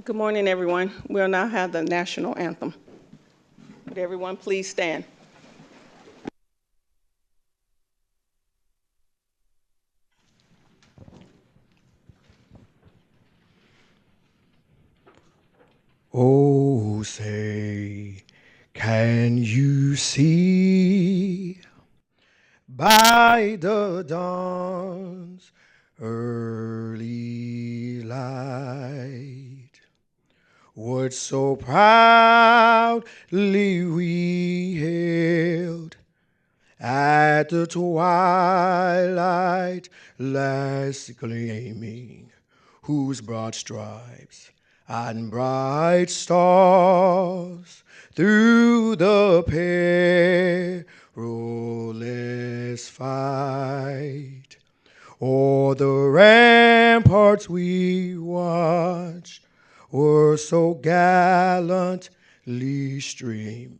Good morning, everyone. We'll now have the national anthem. Would everyone please stand? Oh, say, can you see by the dawn's early light what so proudly we hailed at the twilight last gleaming, whose broad stripes and bright stars through the perilous fight o'er the ramparts we watched were so gallantly streaming,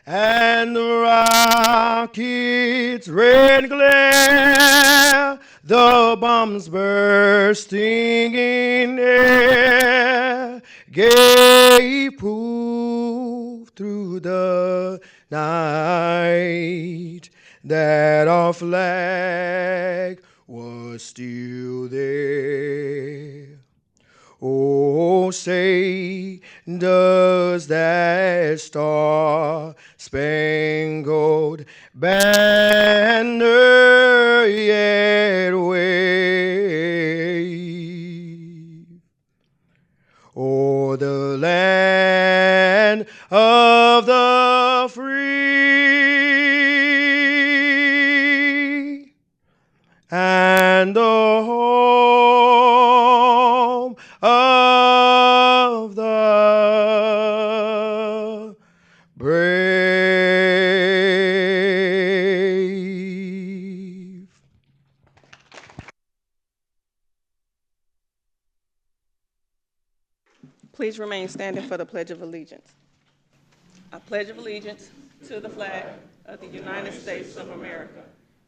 and the rocket's red glare, the bombs bursting in air, gave proof through the night that our flag was still there. Oh, say, does that star-spangled banner yet wave o'er the land of the free and the home of the brave? Please remain standing for the Pledge of Allegiance. I pledge allegiance to the flag of the United States of America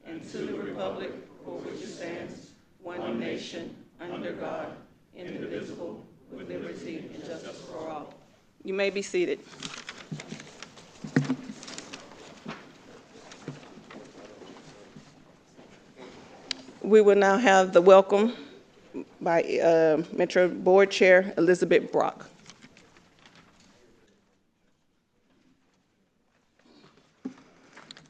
and to the republic for which it stands, one nation, under God, indivisible, with liberty and justice for all. You may be seated. We will now have the welcome by Metro Board Chair Elizabeth Brock.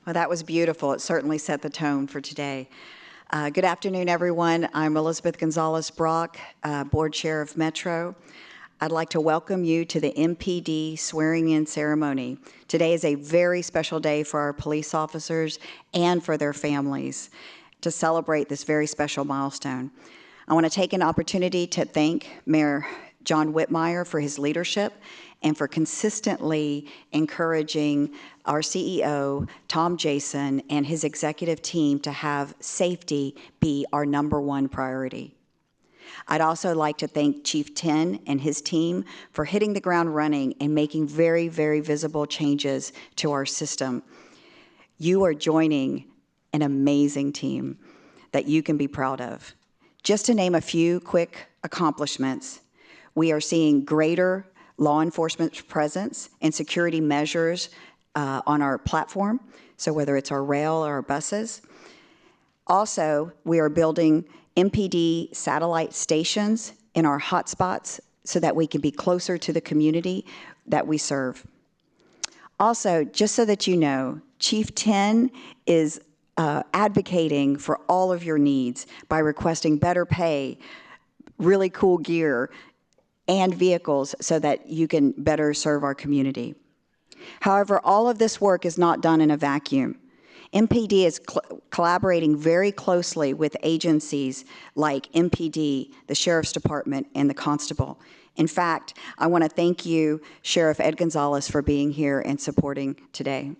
Well, that was beautiful. It certainly set the tone for today. Good afternoon, everyone. I'm Elizabeth Gonzalez Brock, Board Chair of Metro. I'd like to welcome you to the MPD swearing-in ceremony. Today is a very special day for our police officers and for their families to celebrate this very special milestone. I want to take an opportunity to thank Mayor John Whitmire for his leadership and for consistently encouraging our CEO, Tom Jason, and his executive team to have safety be our #1 priority. I'd also like to thank Chief Ten and his team for hitting the ground running and making very, very visible changes to our system. You are joining an amazing team that you can be proud of. Just to name a few quick accomplishments, we are seeing greater law enforcement presence and security measures on our platform, so whether it's our rail or our buses. Also, we are building MPD satellite stations in our hotspots so that we can be closer to the community that we serve. Also, just so that you know, Chief 10 is advocating for all of your needs by requesting better pay, really cool gear, and vehicles so that you can better serve our community. However, all of this work is not done in a vacuum. MPD is collaborating very closely with agencies like MPD, the Sheriff's Department, and the Constable. In fact, I want to thank you, Sheriff Ed Gonzalez, for being here and supporting today.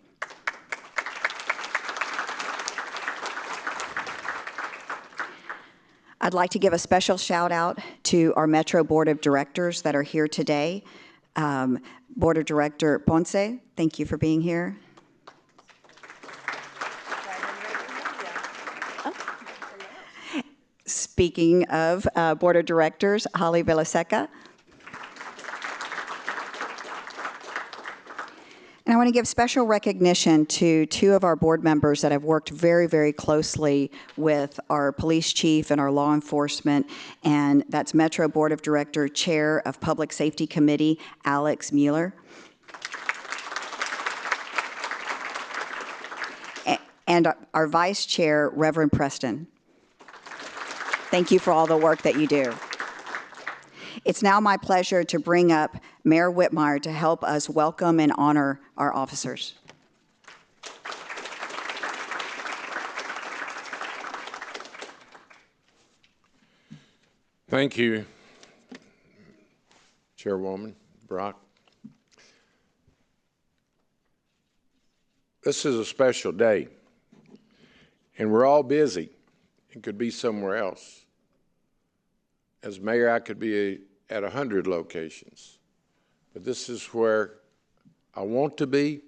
I'd like to give a special shout out to our Metro Board of Directors that are here today. Board of Director Ponce, thank you for being here. Speaking of Board of Directors, Holly Villaseca. And I want to give special recognition to two of our board members that have worked very, very closely with our police chief and our law enforcement, and that's Metro Board of Director Chair of Public Safety Committee, Alex Mueller. And our Vice Chair, Reverend Preston. Thank you for all the work that you do. It's now my pleasure to bring up Mayor Whitmire to help us welcome and honor our officers. Thank you, Chairwoman Brock. This is a special day, and we're all busy and could be somewhere else. As mayor, I could be at 100 locations, but this is where I want to be,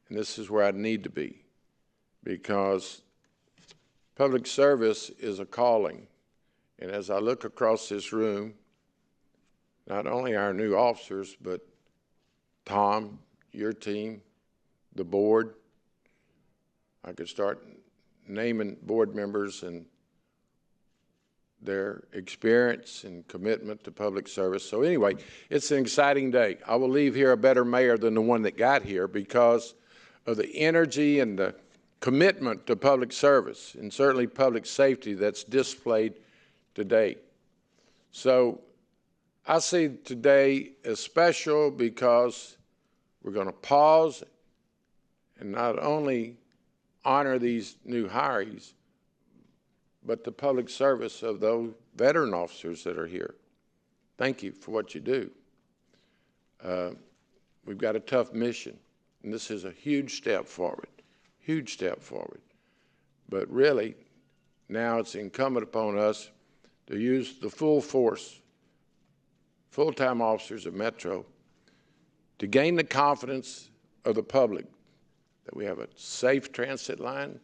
and this is where I need to be, because public service is a calling. And as I look across this room, not only our new officers, but Tom, your team, the board, I could start naming board members and their experience and commitment to public service. So anyway, it's an exciting day. I will leave here a better mayor than the one that got here because of the energy and the commitment to public service and certainly public safety that's displayed today. So I see today as special because we're going to pause and not only honor these new hires, but the public service of those veteran officers that are here. Thank you for what you do. We've got a tough mission, and this is a huge step forward, huge step forward. But really, now it's incumbent upon us to use the full force, full-time officers of Metro, to gain the confidence of the public that we have a safe transit line,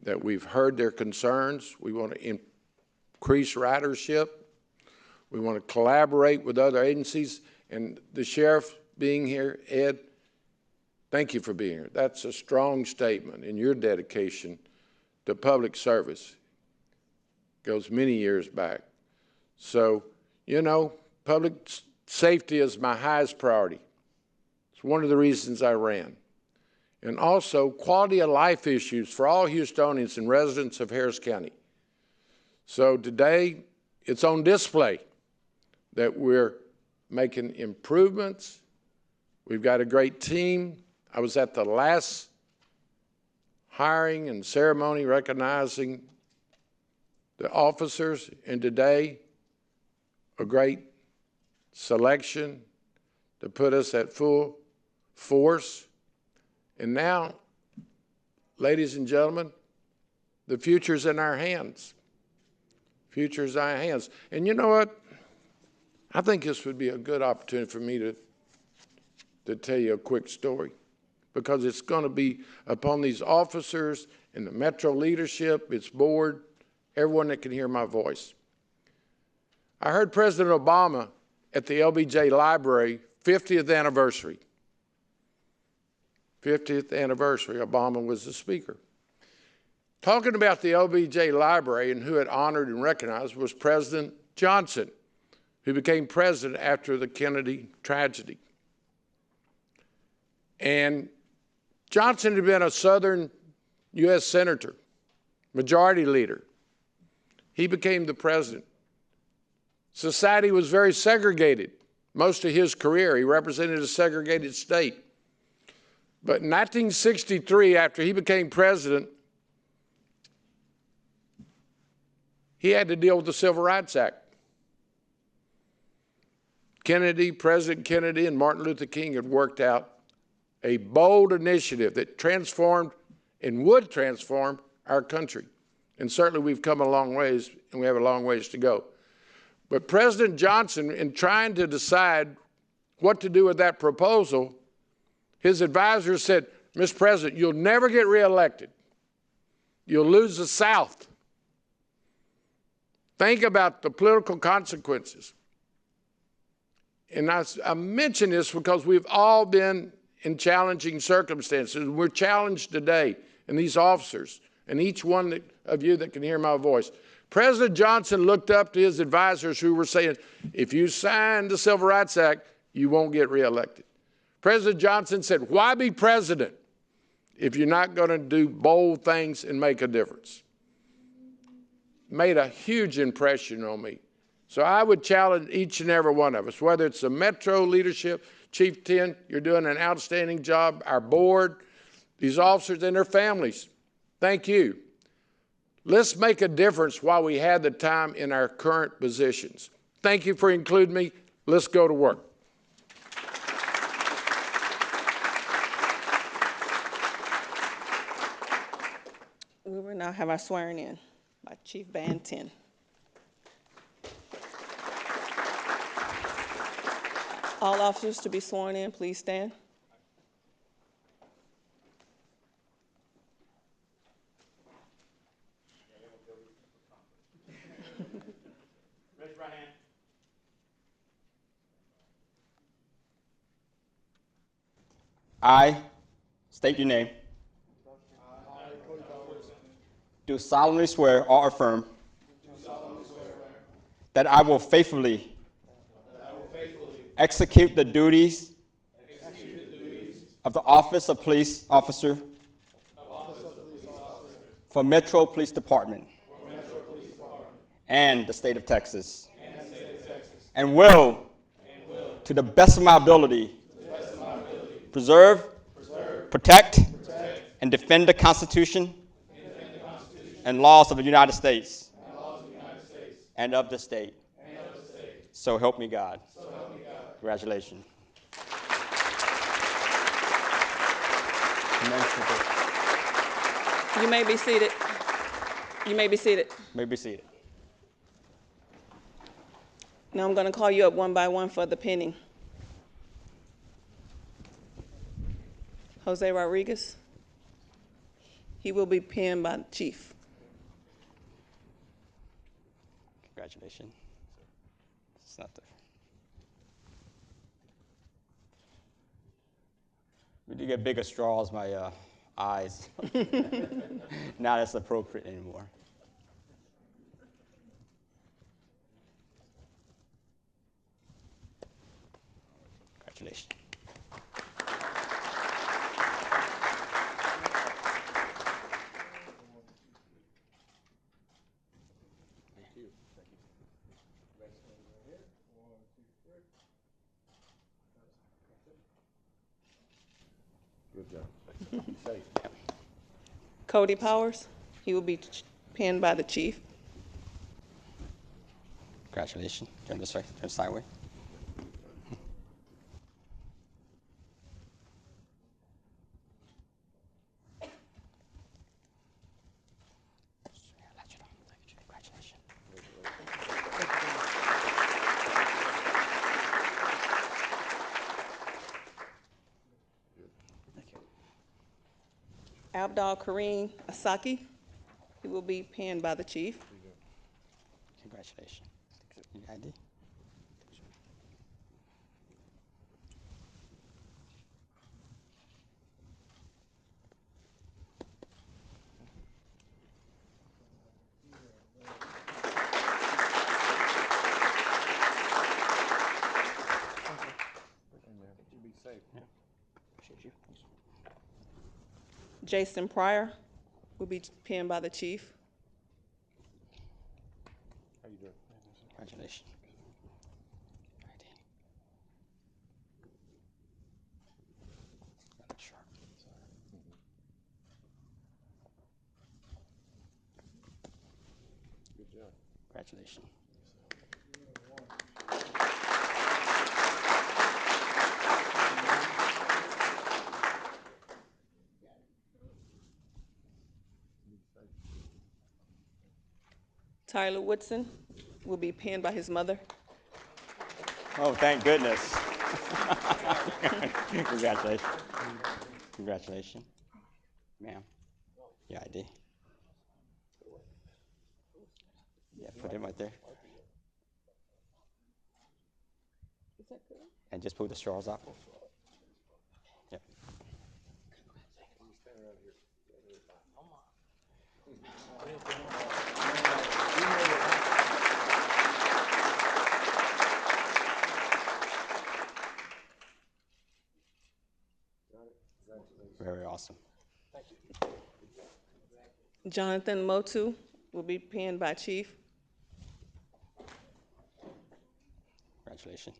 that we've heard their concerns. We want to increase ridership. We want to collaborate with other agencies. And the sheriff being here, Ed, thank you for being here. That's a strong statement in your dedication to public service. Goes many years back. So, you know, public safety is my highest priority. It's one of the reasons I ran. And also quality of life issues for all Houstonians and residents of Harris County. So today, it's on display that we're making improvements. We've got a great team. I was at the last hiring and ceremony recognizing the officers, and today, a great selection to put us at full force. And now, ladies and gentlemen, the future's in our hands. Future's in our hands. And you know what? I think this would be a good opportunity for me to tell you a quick story, because it's going to be upon these officers and the Metro leadership, its board, everyone that can hear my voice. I heard President Obama at the LBJ Library 50th anniversary. 50th anniversary, Obama was the speaker. Talking about the LBJ Library, and who had honored and recognized was President Johnson, who became president after the Kennedy tragedy. And Johnson had been a Southern U.S. Senator, majority leader. He became the president. Society was very segregated. Most of his career, he represented a segregated state. But in 1963, after he became president, he had to deal with the Civil Rights Act. President Kennedy and Martin Luther King had worked out a bold initiative that transformed and would transform our country. And certainly we've come a long ways, and we have a long ways to go. But President Johnson, in trying to decide what to do with that proposal, his advisors said, Mr. President, you'll never get reelected. You'll lose the South. Think about the political consequences. And I mention this because we've all been in challenging circumstances. We're challenged today, and these officers, and each one of you that can hear my voice. President Johnson looked up to his advisors who were saying, if you sign the Civil Rights Act, you won't get reelected. President Johnson said, why be president if you're not going to do bold things and make a difference? Made a huge impression on me. So I would challenge each and every one of us, whether it's the Metro leadership, Chief 10, you're doing an outstanding job, our board, these officers and their families, thank you. Let's make a difference while we have the time in our current positions. Thank you for including me. Let's go to work. We will now have our swearing in by Chief Band 10. All officers to be sworn in, please stand. Raise your right hand. I state your name. Do solemnly swear or affirm that I will faithfully execute the duties of the Office of Police Officer for Metro Police Department and the state of Texas, and will, to the best of my ability, preserve, protect, and defend the Constitution and laws of the United States and of the state. So help me God. Congratulations. You may be seated. You may be seated. May be seated. Now I'm going to call you up one by one for the pinning. Jose Rodriguez. He will be pinned by the chief. Congratulations. It's not the. We do get bigger straws, my eyes. Not as appropriate anymore. Congratulations. Good job. Be safe. Cody Powers. He will be pinned by the chief. Congratulations. Turn this way. Turn sideways. Congratulations. Abdul Kareem Asaki. He will be pinned by the chief. Congratulations. Your ID? Be safe. Yeah. Appreciate you. Thanks. Jason Pryor will be pinned by the chief. How you doing? Congratulations. ID. Got it sharp. Good job. Congratulations. Tyler Woodson will be pinned by his mother. Oh, thank goodness. Congratulations. Congratulations. Ma'am, your ID. Yep. Put him right there. Is that good? And just pull the straws out. Yep. Very awesome. Jonathan Motu will be penned by Chief. Congratulations.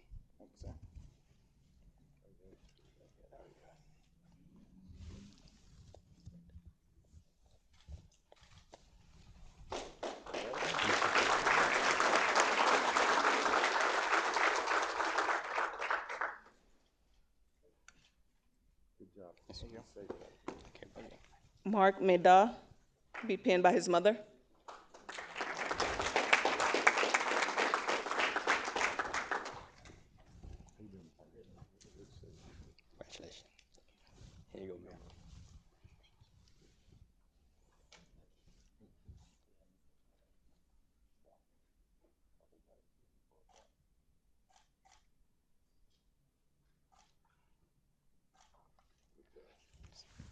Yes, you go. Okay, buddy. Mark Meda will be penned by his mother. Congratulations. Here you go, man.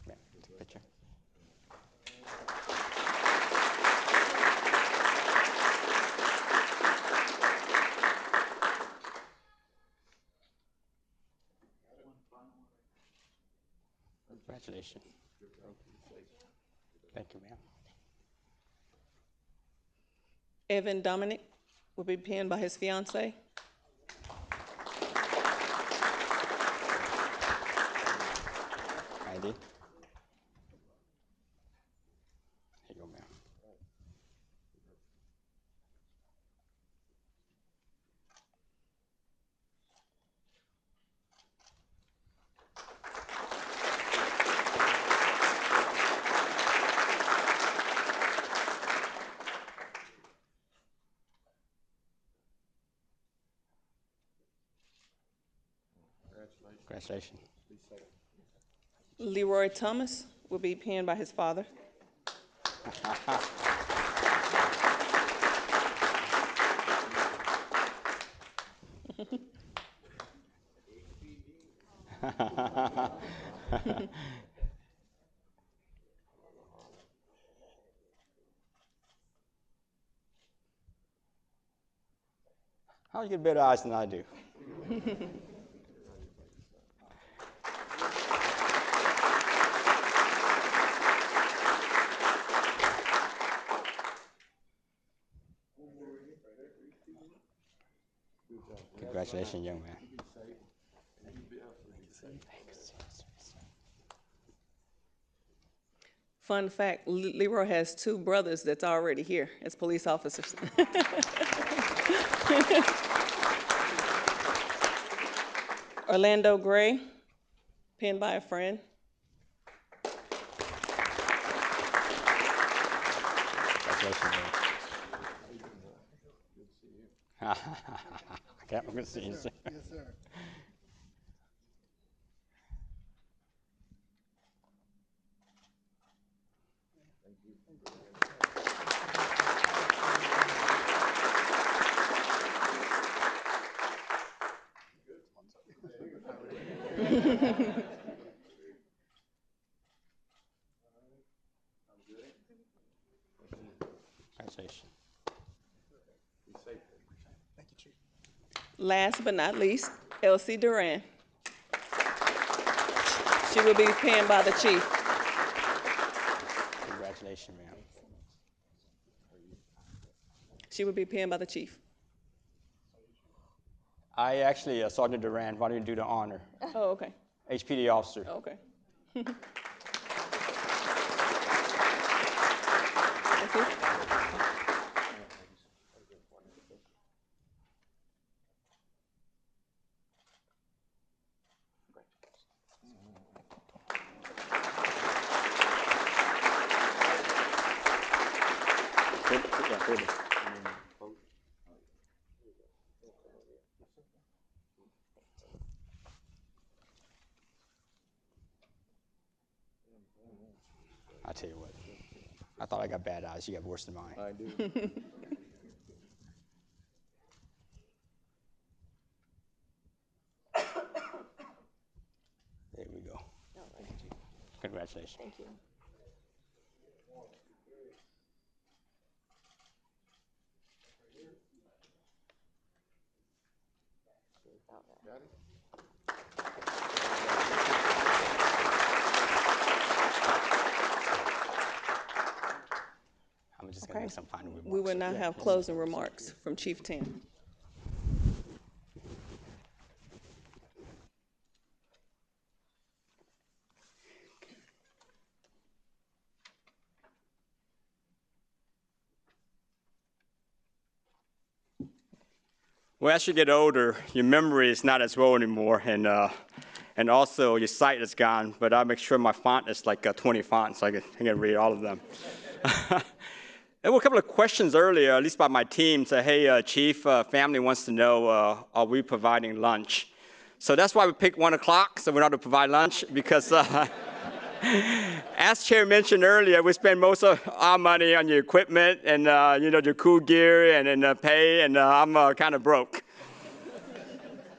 Man, take a picture. Congratulations. Thank you, ma'am. Evan Dominic will be penned by his fiancee. ID. Here you go, ma'am. Congratulations. Leroy Thomas will be penned by his father. How you get better eyes than I do? Congratulations, young man. Fun fact, Leroy has two brothers that's already here as police officers. Orlando Gray, penned by a friend. Congratulations, man. Okay, I'm going to see you soon. Yes, sir. Congratulations. Last but not least, Elsie Duran. She will be penned by the chief. Congratulations, ma'am. She will be penned by the chief. I actually, Sergeant Duran, why don't you do the honor? Oh, okay. HPD officer. Okay. I tell you what, I thought I got bad eyes. You got worse than mine. I do. Congratulations. Thank you. I'm just going to make some final remarks. We will now have closing remarks from Chief Tim. Well, as you get older, your memory is not as well anymore, and also your sight is gone. But I make sure my font is like 20 fonts, so I can read all of them. There were a couple of questions earlier, at least by my team, say, hey, Chief, family wants to know, are we providing lunch? So that's why we picked 1 o'clock, so we don't have to provide lunch, because as Chair mentioned earlier, we spend most of our money on your equipment and your cool gear and pay, and I'm kind of broke.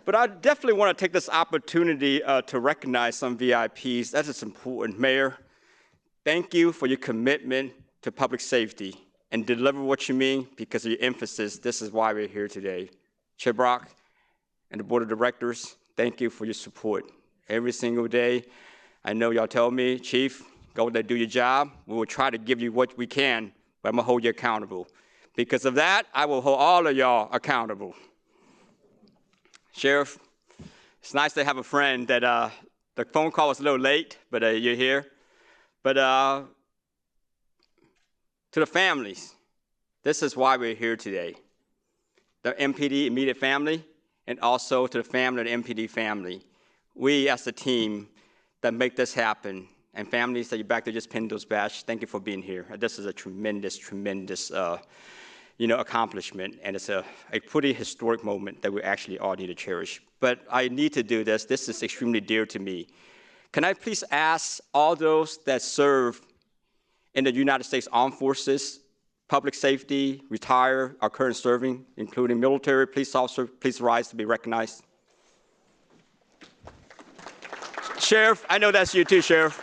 But I definitely want to take this opportunity to recognize some VIPs. That is important. Mayor, thank you for your commitment to public safety and deliver what you mean because of your emphasis. This is why we're here today. Chair Brock and the Board of Directors, thank you for your support. Every single day, I know y'all tell me, Chief, go there, do your job. We will try to give you what we can, but I'm going to hold you accountable. Because of that, I will hold all of y'all accountable. Sheriff, it's nice to have a friend that the phone call was a little late, but you're here. But to the families, this is why we're here today. The MPD immediate family, and also to the family of the MPD family. We as a team that make this happen, and families that you're back there just pinned those badges, thank you for being here. This is a tremendous, tremendous accomplishment, and it's a pretty historic moment that we actually all need to cherish. But I need to do this. This is extremely dear to me. Can I please ask all those that serve in the United States Armed Forces, public safety, retire, are current serving, including military, police officer, please rise to be recognized. Sheriff, I know that's you too, Sheriff.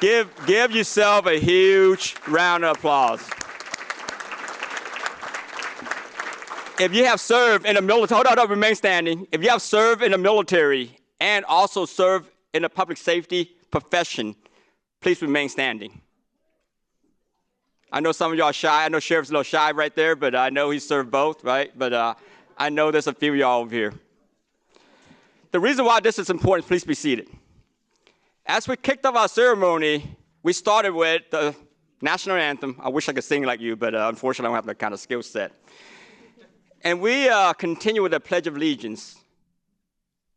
Give yourself a huge round of applause. If you have served in the military, hold on, remain standing. If you have served in the military and also served in the public safety profession, please remain standing. I know some of y'all are shy. I know Sheriff's a little shy right there, but I know he served both, right? But I know there's a few of y'all over here. The reason why this is important, please be seated. As we kicked off our ceremony, we started with the national anthem. I wish I could sing like you, but unfortunately I don't have that kind of skill set. And we continue with the Pledge of Allegiance.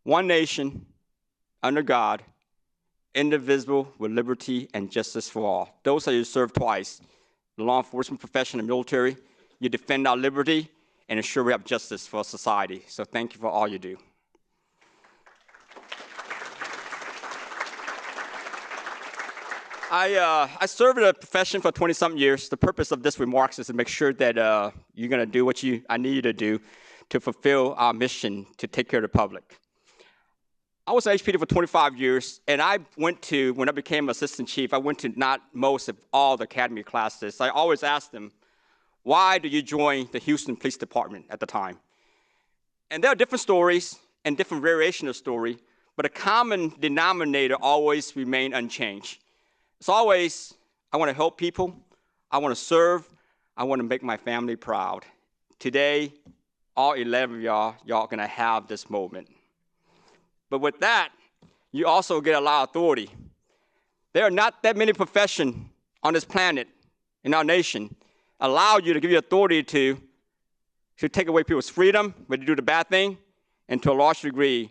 One nation, under God, indivisible, with liberty and justice for all. Those that you serve twice, the law enforcement profession and military, you defend our liberty and ensure we have justice for society. So thank you for all you do. I served in a profession for 20-something years. The purpose of this remarks is to make sure that you're going to do what I need you to do to fulfill our mission to take care of the public. I was an HPD for 25 years, and I went to, when I became assistant chief, I went to not most of all the academy classes. I always asked them, why do you join the Houston Police Department at the time? And there are different stories and different variations of story, but a common denominator always remained unchanged. It's always, I want to help people, I want to serve, I want to make my family proud. Today, all 11 of y'all are going to have this moment. But with that, you also get a lot of authority. There are not that many professions on this planet, in our nation, allow you to give you authority to take away people's freedom, when you do the bad thing, and to a large degree,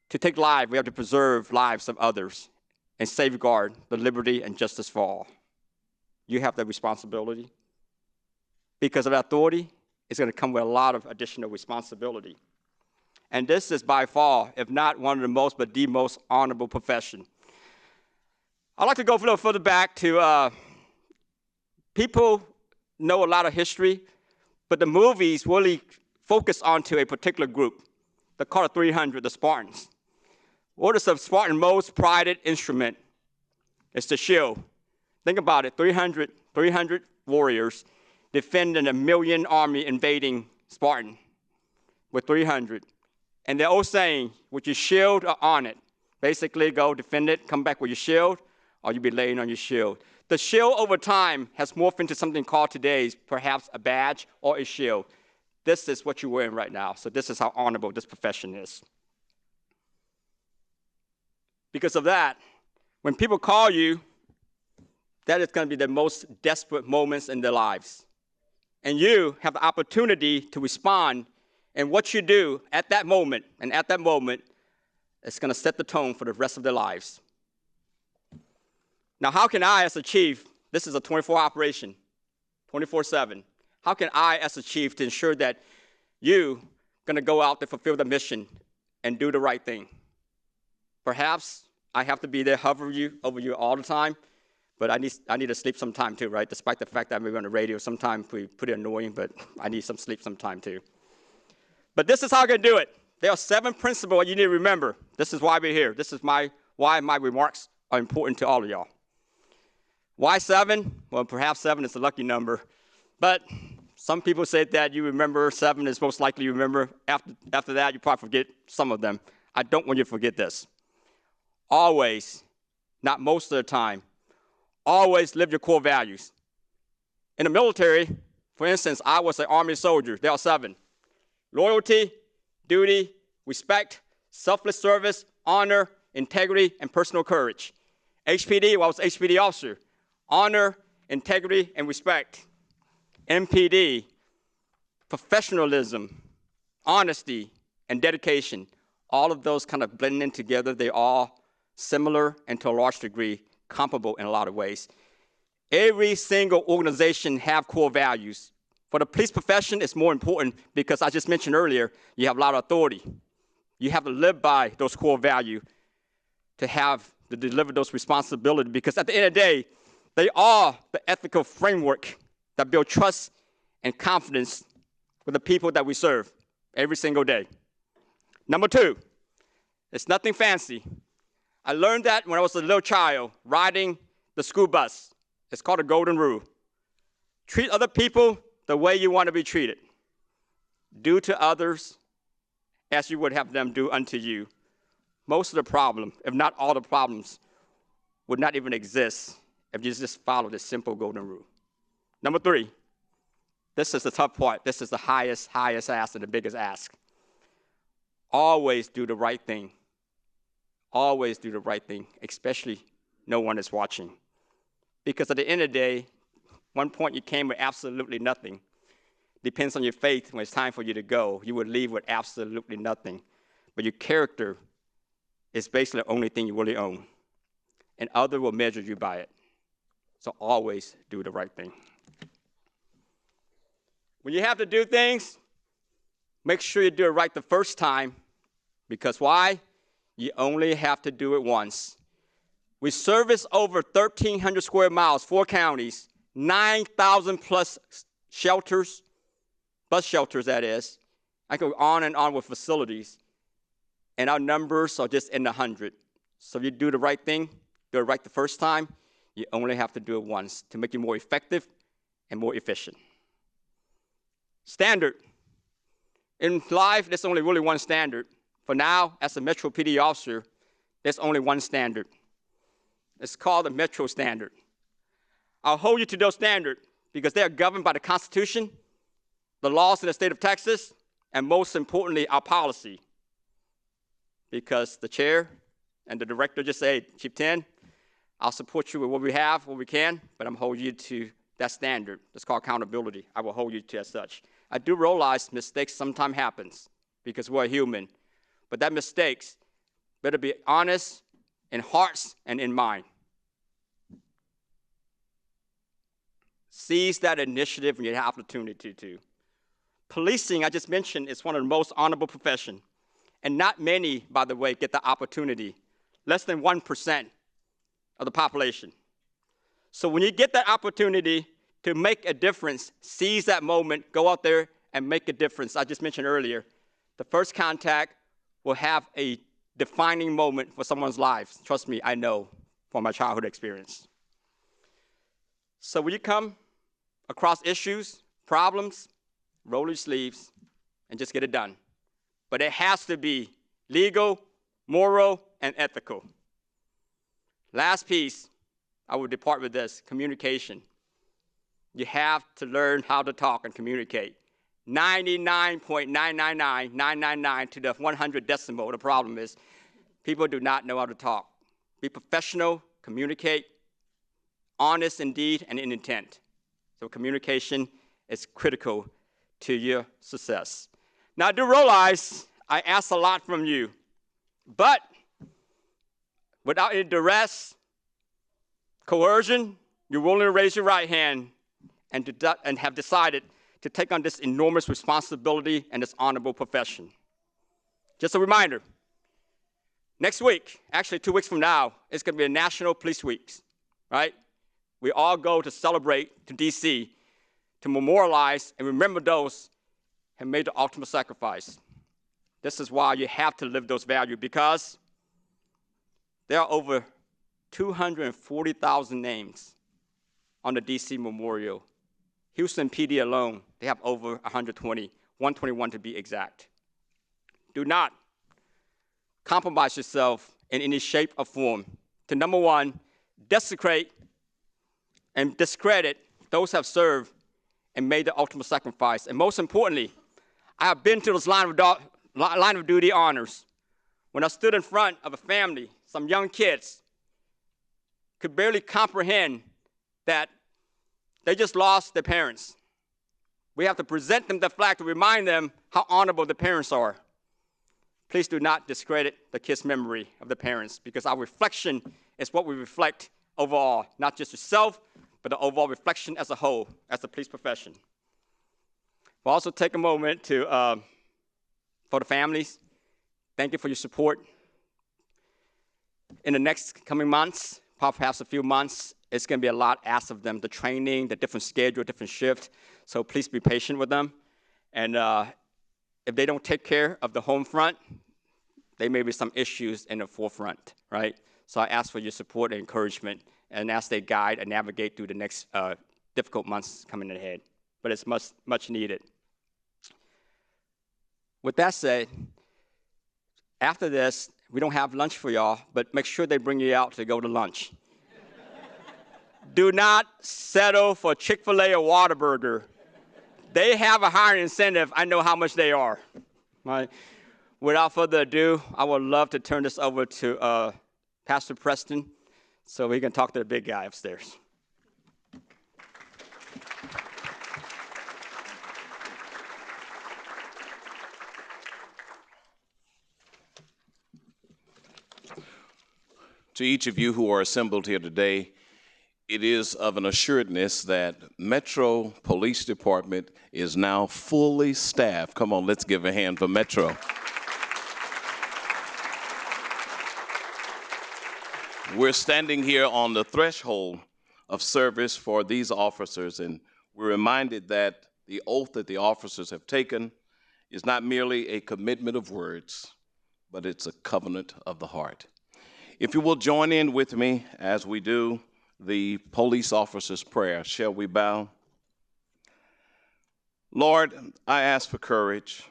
to take life, we have to preserve lives of others and safeguard the liberty and justice for all. You have that responsibility. Because of that authority, it's going to come with a lot of additional responsibility. And this is by far, if not one of the most, but the most honorable profession. I'd like to go a little further back to people know a lot of history, but the movies really focus onto a particular group. They're called the 300, the Spartans. What is the Spartan most prided instrument? It's the shield. Think about it, 300 warriors defending a 1,000,000 army invading Spartan with 300. And the old saying, with your shield or on it, basically go defend it, come back with your shield, or you'll be laying on your shield. The shield over time has morphed into something called today's perhaps a badge or a shield. This is what you're wearing right now. So this is how honorable this profession is. Because of that, when people call you, that is going to be the most desperate moments in their lives. And you have the opportunity to respond, and what you do at that moment, it's going to set the tone for the rest of their lives. Now, how can I, as a chief, this is a 24-hour operation, 24/7. How can I, as a chief, to ensure that you going to go out to fulfill the mission and do the right thing? Perhaps I have to be there hovering over you all the time, but I need to sleep sometime too, right? Despite the fact that I'm on the radio, sometimes we pretty annoying, but I need some sleep sometime too. But this is how I'm going to do it. There are 7 principles you need to remember. This is why we're here. This is why my remarks are important to all of y'all. Why 7? Well, perhaps 7 is a lucky number, but some people say that you remember 7 is most likely you remember. After that, you probably forget some of them. I don't want you to forget this. Always, not most of the time, always live your core values. In the military, for instance, I was an Army soldier. There are 7. Loyalty, duty, respect, selfless service, honor, integrity, and personal courage. HPD, well, I was an HPD officer. Honor, integrity, and respect. MPD, professionalism, honesty, and dedication. All of those kind of blend in together. They all similar and to a large degree comparable in a lot of ways. Every single organization have core values. For the police profession, it's more important because I just mentioned earlier, you have a lot of authority. You have to live by those core values to deliver those responsibilities, because at the end of the day, they are the ethical framework that build trust and confidence with the people that we serve every single day. Number 2, it's nothing fancy. I learned that when I was a little child riding the school bus. It's called the golden rule. Treat other people the way you want to be treated. Do to others as you would have them do unto you. Most of the problem, if not all the problems, would not even exist if you just follow this simple golden rule. Number 3, this is the tough part. This is the highest ask and the biggest ask. Always do the right thing. Always do the right thing, especially no one is watching. Because at the end of the day, one point you came with absolutely nothing. Depends on your faith. When it's time for you to go, you would leave with absolutely nothing. But your character is basically the only thing you really own. And others will measure you by it. So always do the right thing. When you have to do things, make sure you do it right the first time. Because why? You only have to do it once. We service over 1,300 square miles, 4 counties, 9,000 plus shelters, bus shelters that is. I go on and on with facilities. And our numbers are just in the 100. So if you do the right thing, do it right the first time, you only have to do it once to make you more effective and more efficient. Standard. In life, there's only really one standard. For now, as a Metro PD officer, there's only one standard. It's called the Metro Standard. I'll hold you to those standards because they are governed by the Constitution, the laws in the state of Texas, and most importantly, our policy. Because the chair and the director just say, Chief 10, I'll support you with what we have, what we can, but I'm holding you to that standard. That's called accountability. I will hold you to as such. I do realize mistakes sometimes happens because we're human. But that mistakes better be honest in hearts and in mind. Seize that initiative when you have opportunity to. Policing, I just mentioned, is one of the most honorable professions. And not many, by the way, get the opportunity. Less than 1% of the population. So when you get that opportunity to make a difference, seize that moment, go out there and make a difference. I just mentioned earlier, the first contact will have a defining moment for someone's life. Trust me, I know from my childhood experience. So when you come across issues, problems, roll your sleeves and just get it done. But it has to be legal, moral, and ethical. Last piece, I will depart with this, communication. You have to learn how to talk and communicate. 99.999999 to the 100 decimal. The problem is people do not know how to talk. Be professional, communicate, honest in deed and in intent. So communication is critical to your success. Now, I do realize I ask a lot from you, but without any duress, coercion, you're willing to raise your right hand and have decided to take on this enormous responsibility and this honorable profession. Just a reminder, next week, actually 2 weeks from now, it's going to be a National Police Week, right? We all go to celebrate to D.C. to memorialize and remember those who made the ultimate sacrifice. This is why you have to live those values, because there are over 240,000 names on the D.C. Memorial. Houston PD alone, they have over 121 to be exact. Do not compromise yourself in any shape or form to, number one, desecrate and discredit those who have served and made the ultimate sacrifice. And most importantly, I have been to those line of duty honors when I stood in front of a family, some young kids could barely comprehend that they just lost their parents. We have to present them the flag to remind them how honorable the parents are. Please do not discredit the kids' memory of the parents, because our reflection is what we reflect overall, not just yourself, but the overall reflection as a whole, as the police profession. We'll also take a moment to, for the families, thank you for your support. In the next coming months, perhaps a few months, it's going to be a lot asked of them, the training, the different schedule, different shift. So please be patient with them. And if they don't take care of the home front, there may be some issues in the forefront, right? So I ask for your support and encouragement, and as they guide and navigate through the next difficult months coming ahead. But it's much, much needed. With that said, after this, we don't have lunch for y'all, but make sure they bring you out to go to lunch. Do not settle for Chick-fil-A or Whataburger. They have a higher incentive. I know how much they are. Right? Without further ado, I would love to turn this over to Pastor Preston so we can talk to the big guy upstairs. To each of you who are assembled here today, it is of an assuredness that Metro Police Department is now fully staffed. Come on, let's give a hand for Metro. We're standing here on the threshold of service for these officers, and we're reminded that the oath that the officers have taken is not merely a commitment of words, but it's a covenant of the heart. If you will join in with me as we do the police officer's prayer, shall we bow? Lord, I ask for courage,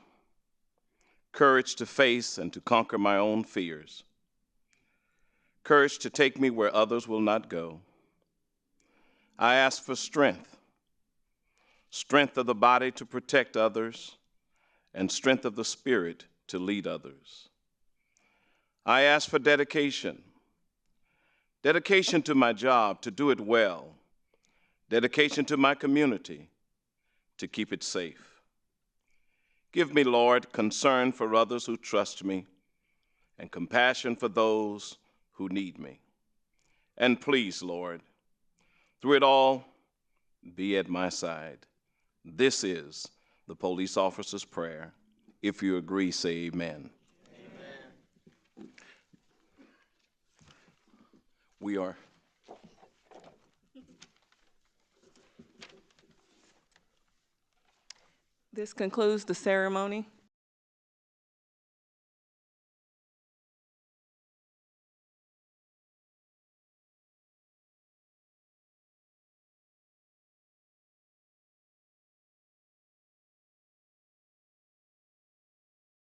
courage to face and to conquer my own fears, courage to take me where others will not go. I ask for strength, strength of the body to protect others, and strength of the spirit to lead others. I ask for dedication, dedication to my job, to do it well, dedication to my community, to keep it safe. Give me, Lord, concern for others who trust me and compassion for those who need me. And please, Lord, through it all, be at my side. This is the police officer's prayer. If you agree, say amen. We are. This concludes the ceremony.